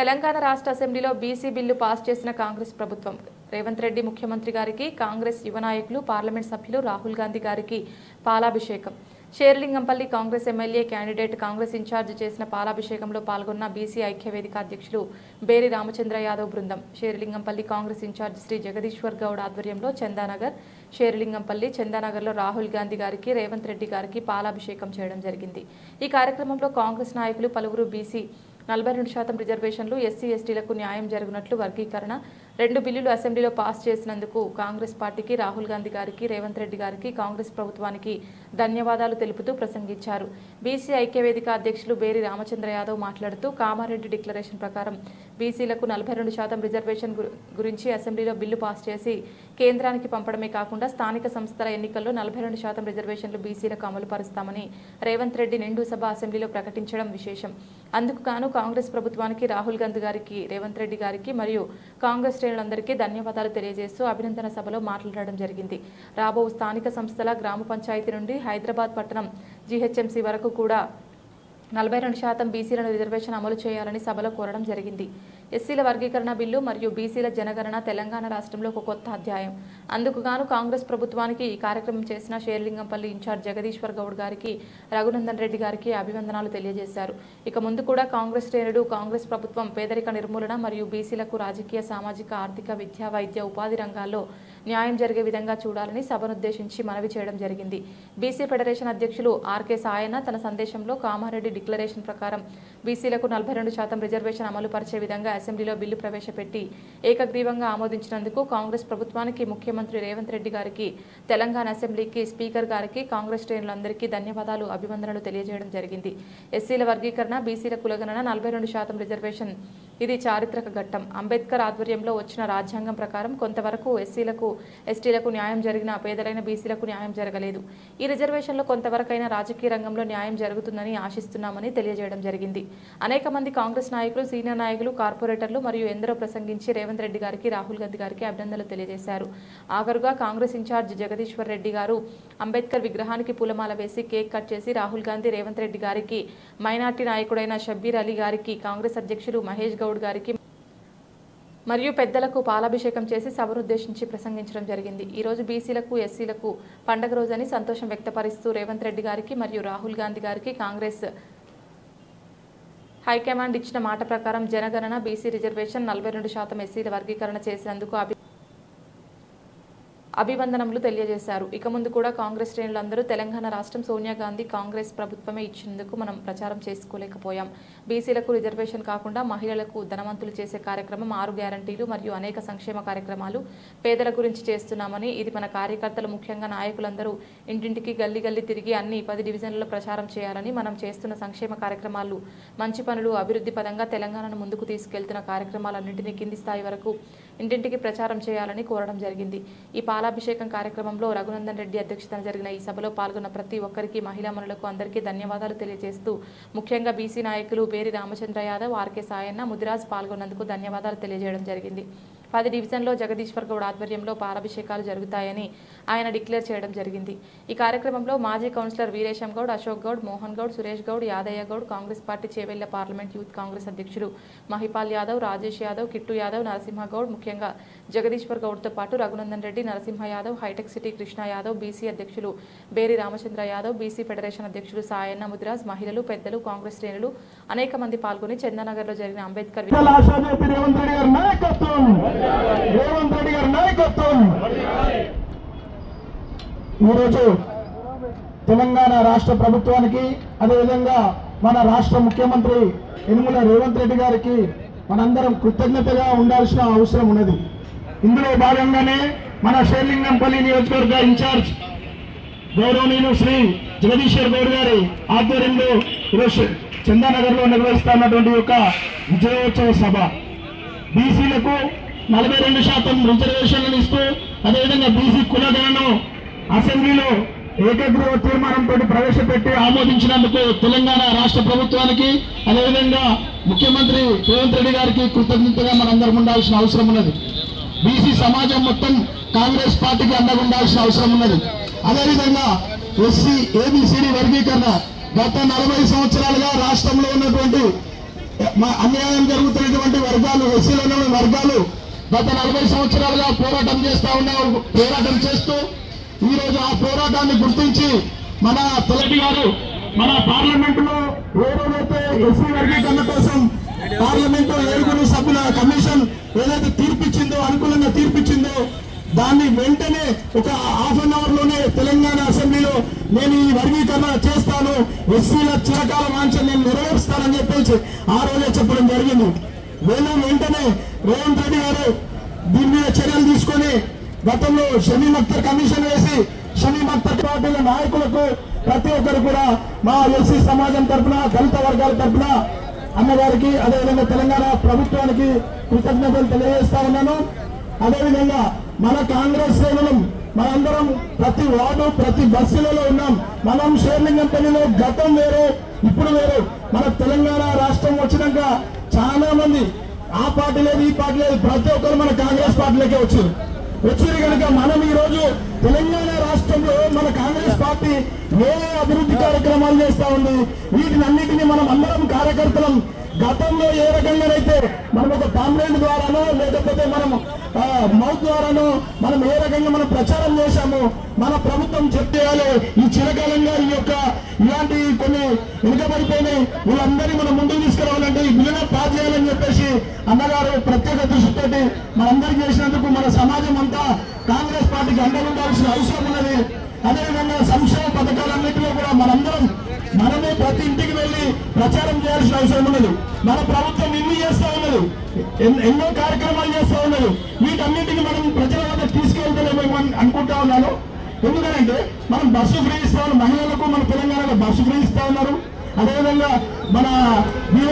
తెలంగాణ రాష్ట్ర అసెంబ్లీలో BC bill pass చేసిన కాంగ్రెస్ ప్రభుత్వం రేవంత్ రెడ్డి ముఖ్యమంత్రి గారికి కాంగ్రెస్ యువ నాయకులు పార్లమెంట్ సభ్యులు రాహుల్ గాంధీ గారికి పాలాభిషేకం. Serilingampally Congress MLA candidate Congress in charge చేసిన పాలాభిషేకంలో పాల్గొన్న బీసీ ఐక్యవేదిక అధ్యక్షులు బేరి రామచంద్ర యాదవ్ బృందం. షేర్లింగంపల్లి కాంగ్రెస్ ఇన్ఛార్జ్ శ్రీ జగదీశ్వర్ గౌడ్ ఆధ్వర్యంలో చందానగర్, షేర్లింగంపల్లి, చందానగర్లో రాహుల్ గాంధీ గారికి, రేవంత్ రెడ్డి గారికి పాలాభిషేకం చేయడం జరిగింది. ఈ కార్యక్రమంలో కాంగ్రెస్ నాయకులు పలువురు బీసీ 42% రిజర్వేషన్లు, ఎస్సీ ఎస్టీలకు న్యాయం జరుగునట్లు వర్గీకరణ, 2 బిల్లులు అసెంబ్లీలో పాస్ చేసినందుకు కాంగ్రెస్ పార్టీకి, రాహుల్ గాంధీ గారికి, రేవంత్ రెడ్డి గారికి, కాంగ్రెస్ ప్రభుత్వానికి ధన్యవాదాలు తెలుపుతూ ప్రసంగించారు. బీసీ ఐక్యవేదిక అధ్యక్షులు బేరి రామచంద్ర యాదవ్ మాట్లాడుతూ కామారెడ్డి డిక్లరేషన్ ప్రకారం బీసీలకు 42% రిజర్వేషన్ గురించి అసెంబ్లీలో బిల్లు పాస్ చేసి కేంద్రానికి పంపడమే కాకుండా స్థానిక సంస్థల ఎన్నికల్లో 42% రిజర్వేషన్లు బీసీలకు అమలు పరుస్తామని రేవంత్ రెడ్డి నిండు సభ అసెంబ్లీలో ప్రకటించడం విశేషం. అందుకు గాను కాంగ్రెస్ ప్రభుత్వానికి, రాహుల్ గాంధీ గారికి, రేవంత్ రెడ్డి గారికి మరియు కాంగ్రెస్ శ్రేణులందరికీ ధన్యవాదాలు తెలియజేస్తూ అభినందన సభలో మాట్లాడడం జరిగింది. రాబో స్థానిక సంస్థల గ్రామ పంచాయతీ నుండి హైదరాబాద్ పట్టణం జీహెచ్ఎంసీ వరకు కూడా 42% బీసీలను రిజర్వేషన్ అమలు చేయాలని సభలో కోరడం జరిగింది. ఎస్సీల వర్గీకరణ బిల్లు మరియు బీసీల జనగణన తెలంగాణ రాష్ట్రంలో ఒక కొత్త అధ్యాయం. అందుకు గాను కాంగ్రెస్ ప్రభుత్వానికి ఈ కార్యక్రమం చేసిన షేర్లింగంపల్లి ఇన్ఛార్జ్ జగదీశ్వర్ గౌడ్ గారికి, రఘునందన్ రెడ్డి గారికి అభివందనాలు తెలియజేశారు. ఇక ముందు కూడా కాంగ్రెస్ శ్రేణులు, కాంగ్రెస్ ప్రభుత్వం పేదరిక నిర్మూలన మరియు బీసీలకు రాజకీయ, సామాజిక, ఆర్థిక, విద్య, వైద్య, ఉపాధి రంగాల్లో న్యాయం జరిగే విధంగా చూడాలని సభనుద్దేశించి మనవి చేయడం జరిగింది. బీసీ ఫెడరేషన్ అధ్యక్షులు ఆర్కే సాయన్న తన సందేశంలో కామారెడ్డి డిక్లరేషన్ ప్రకారం బీసీలకు 42% రిజర్వేషన్ అమలు పరిచే విధంగా అసెంబ్లీలో బిల్లు ప్రవేశపెట్టి ఏకగ్రీవంగా ఆమోదించినందుకు కాంగ్రెస్ ప్రభుత్వానికి, ముఖ్యమంత్రి రేవంత్ రెడ్డి గారికి, తెలంగాణ అసెంబ్లీకి, స్పీకర్ గారికి, కాంగ్రెస్ శ్రేణులందరికీ ధన్యవాదాలు, అభివందనలు తెలియజేయడం జరిగింది. ఎస్సీల వర్గీకరణ, బీసీల కులగణన, 42% రిజర్వేషన్ ఇది చారిత్రక ఘట్టం. అంబేద్కర్ ఆధ్వర్యంలో వచ్చిన రాజ్యాంగం ప్రకారం కొంతవరకు ఎస్సీలకు, ఎస్టీలకు న్యాయం జరిగిన పేదలైన బీసీలకు న్యాయం జరగలేదు. ఈ రిజర్వేషన్లో కొంతవరకైనా రాజకీయ రంగంలో న్యాయం జరుగుతుందని ఆశిస్తున్నామని తెలియజేయడం జరిగింది. అనేక మంది కాంగ్రెస్ నాయకులు, సీనియర్ నాయకులు, కార్పొరేటర్లు మరియు ఎందరో ప్రసంగించి రేవంత్ రెడ్డి గారికి, రాహుల్ గాంధీ గారికి అభినందనలు తెలియజేశారు. ఆఖరుగా కాంగ్రెస్ ఇన్ఛార్జ్ జగదీశ్వర్ రెడ్డి గారు అంబేద్కర్ విగ్రహానికి పూలమాల వేసి కేక్ కట్ చేసి రాహుల్ గాంధీ, రేవంత్ రెడ్డి గారికి, మైనార్టీ నాయకుడైన షబ్బీర్ అలీ గారికి, కాంగ్రెస్ అధ్యక్షులు మహేష్ గౌడ్ గారికి మరియు పెద్దలకు పాలాభిషేకం చేసి సభనుద్దేశించి ప్రసంగించడం జరిగింది. ఈ రోజు బీసీలకు, ఎస్సీలకు పండగ రోజని సంతోషం వ్యక్తపరుస్తూ రేవంత్ రెడ్డి గారికి మరియు రాహుల్ గాంధీ గారికి కాంగ్రెస్ హైకమాండ్ ఇచ్చిన మాట ప్రకారం జనగణన, బీసీ రిజర్వేషన్, 42% ఎస్సీల వర్గీకరణ చేసినందుకు అభివందనములు తెలియజేశారు. ఇక ముందు కూడా కాంగ్రెస్ శ్రేణులందరూ తెలంగాణ రాష్ట్రం సోనియా గాంధీ కాంగ్రెస్ ప్రభుత్వమే ఇచ్చినందుకు మనం ప్రచారం చేసుకోలేకపోయాం. బీసీలకు రిజర్వేషన్ కాకుండా మహిళలకు ధనవంతులు చేసే కార్యక్రమం 6 గ్యారంటీలు మరియు అనేక సంక్షేమ కార్యక్రమాలు పేదల గురించి చేస్తున్నామని, ఇది మన కార్యకర్తలు, ముఖ్యంగా నాయకులందరూ ఇంటింటికి, గల్లీ గల్లీ తిరిగి అన్ని 10 డివిజన్లలో ప్రచారం చేయాలని, మనం చేస్తున్న సంక్షేమ కార్యక్రమాలు, మంచి పనులు, అభివృద్ధి పదంగా తెలంగాణను ముందుకు తీసుకెళ్తున్న కార్యక్రమాలన్నింటినీ కింది స్థాయి వరకు ఇంటింటికి ప్రచారం చేయాలని కోరడం జరిగింది. ఈ పాలాభిషేకం కార్యక్రమంలో రఘునందన్ రెడ్డి అధ్యక్షతన జరిగిన ఈ సభలో పాల్గొన్న ప్రతి ఒక్కరికి, మహిళామణులకు అందరికీ ధన్యవాదాలు తెలియజేస్తూ ముఖ్యంగా బీసీ నాయకులు బేరి రామచంద్ర యాదవ్, ఆర్కే సాయన్న, ముదిరాజ్ పాల్గొన్నందుకు ధన్యవాదాలు తెలియజేయడం జరిగింది. 10 డివిజన్లో జగదీశ్వర్ గౌడ్ ఆధ్వర్యంలో పాలాభిషేకాలు జరుగుతాయని ఆయన డిక్లేర్ చేయడం జరిగింది. ఈ కార్యక్రమంలో మాజీ councillor Veeresham Goud, Ashok Goud, Mohan Goud, Suresh Goud, Yadaiah Goud, Congress party Chevella parliament youth Congress అధ్యక్షుడు మహిపాల్ యాదవ్, రాజేష్ యాదవ్, కిట్టు యాదవ్, నరసింహ గౌడ్, ముఖ్యంగా జగదీశ్వర్ గౌడ్తో పాటు రఘునందన్ రెడ్డి, నరసింహ యాదవ్, హైటెక్ సిటీ కృష్ణ యాదవ్, బీసీ అధ్యక్షులు బేరి రామచంద్ర యాదవ్, బీసీ ఫెడరేషన్ అధ్యక్షులు సాయన్న, ముదిరాజ్, మహిళలు, పెద్దలు, కాంగ్రెస్ శ్రేణులు అనేక మంది పాల్గొని చందానగర్లో జరిగిన అంబేద్కర్ రేవంత్ రెడ్డి గారి నాయకత్వం ఈరోజు తెలంగాణ రాష్ట్ర ప్రభుత్వానికి, అదేవిధంగా మన రాష్ట్ర ముఖ్యమంత్రి యనుమల రేవంత్ రెడ్డి గారికి మనందరం కృతజ్ఞతగా ఉండాల్సిన అవసరం ఉన్నది. ఇందులో భాగంగానే మన షేర్లింగంపల్లి నియోజకవర్గ ఇన్ఛార్జ్ గౌరవనీయులు శ్రీ జగదీశ్వర్ గౌడ్ గారి ఆధ్వర్యంలో ఈరోజు చందానగర్లో నిర్వహిస్తున్నటువంటి యొక్క విజయోత్సవ సభ బీసీలకు 42% రిజర్వేషన్లను ఇస్తూ, అదేవిధంగా బీసీ కులగణను అసెంబ్లీలో ఏకగ్రీవ తీర్మానంతో ప్రవేశపెట్టి ఆమోదించినందుకు తెలంగాణ రాష్ట్ర ప్రభుత్వానికి, అదేవిధంగా ముఖ్యమంత్రి రేవంత్ రెడ్డి గారికి కృతజ్ఞతగా మనందరం ఉండాల్సిన అవసరం ఉన్నది. బీసీ సమాజం మొత్తం కాంగ్రెస్ పార్టీకి అండగా ఉండాల్సిన అవసరం ఉన్నది. అదేవిధంగా ఎస్సీ, ఏబిసిడి వర్గీకరణ గత 40 సంవత్సరాలుగా రాష్ట్రంలో ఉన్నటువంటి అన్యాయం జరుగుతున్నటువంటి వర్గాలు, ఎస్సీలోని వర్గాలు గత 40 సంవత్సరాలుగా పోరాటం చేస్తూ ఈ రోజు ఆ పోరాటాన్ని గుర్తించి మన తొలటి గారు మన పార్లమెంటులో ఏదైతే ఎస్సీ వర్గీకరణ కోసం పార్లమెంటు 7 సభ్యుల కమిషన్ ఏదైతే తీర్పిచ్చిందో, అనుకూలంగా తీర్పిచ్చిందో, దాన్ని వెంటనే ఒక ½ అన్ అవర్ లోనే తెలంగాణ అసెంబ్లీలో నేను ఈ వర్గీకరణ చేస్తాను, ఎస్సీల చిరకాల వాంఛ నేను నెరవేరుస్తానని చెప్పేసి ఆ రోజే చెప్పడం జరిగింది. వెంటనే రేవంత్ రెడ్డి గారు దీని మీద చర్యలు తీసుకొని గతంలో షమీమ్ అఖ్తర్ కమిషన్ వేసి షమీమ్ అఖ్తర్ పార్టీల నాయకులకు ప్రతి ఒక్కరు కూడా మా ఎస్సీ సమాజం తరఫున, దళిత వర్గాల తరఫున అన్నగారికి అదేవిధంగా తెలంగాణ ప్రభుత్వానికి కృతజ్ఞతలు తెలియజేస్తా ఉన్నాను. అదేవిధంగా మన కాంగ్రెస్ శ్రేణులు మనందరం ప్రతి వార్డు, ప్రతి బస్సులలో ఉన్నాం. మనం షేర్లింగంపల్లిలో గతం వేరు, ఇప్పుడు వేరు. మన తెలంగాణ రాష్ట్రం వచ్చినాక చాలా మంది ఆ పార్టీ లేదు, ఈ పార్టీ లేదు, ప్రతి ఒక్కరు మన కాంగ్రెస్ పార్టీలోకే వచ్చారు కనుక మనం ఈ రోజు తెలంగాణ రాష్ట్రంలో మన కాంగ్రెస్ పార్టీ ఏ అభివృద్ధి కార్యక్రమాలు చేస్తా ఉంది, వీటినన్నిటినీ మనం అందరం కార్యకర్తలం గతంలో ఏ రకంగానైతే మనం ఒక పాంప్లెట్ ద్వారానో లేకపోతే మనం మౌత్ ద్వారానో మనం ఏ రకంగా మనం ప్రచారం చేశామో, మన ప్రభుత్వం చెప్పేయాలి ఈ చిరకాలంగా ఇలాంటి కొన్ని వెనుకబడిపోయినాయి వీళ్ళందరినీ మనం ముందుకు తీసుకురావాలంటే ఈ బిల్లును పాస్ చేయాలని చెప్పేసి అన్నగారు ప్రత్యేక దృష్టితోటి మనందరికీ చేసినందుకు మన సమాజం అంతా కాంగ్రెస్ పార్టీకి అండగుండాల్సిన అవసరం ఉన్నది. అదేవిధంగా సంక్షేమ పథకాలన్నింటిలో కూడా మనమే ప్రతి ఇంటికి వెళ్లి ప్రచారం చేయాల్సిన అవసరం ఉన్నది. మన ప్రభుత్వం ఇన్ని చేస్తా ఉన్నది, ఎన్నో కార్యక్రమాలు చేస్తా ఉన్నది. వీటన్నింటినీ మనం ప్రజల వద్ద తీసుకెళ్తలేమో అనుకుంటా ఉన్నాను. ఎందుకంటే మనం బస్సు ఫ్రీ ఇస్తా ఉన్నాం, మహిళలకు మన తెలంగాణలో బస్సు ఫ్రీ ఇస్తా ఉన్నారు. అదేవిధంగా మన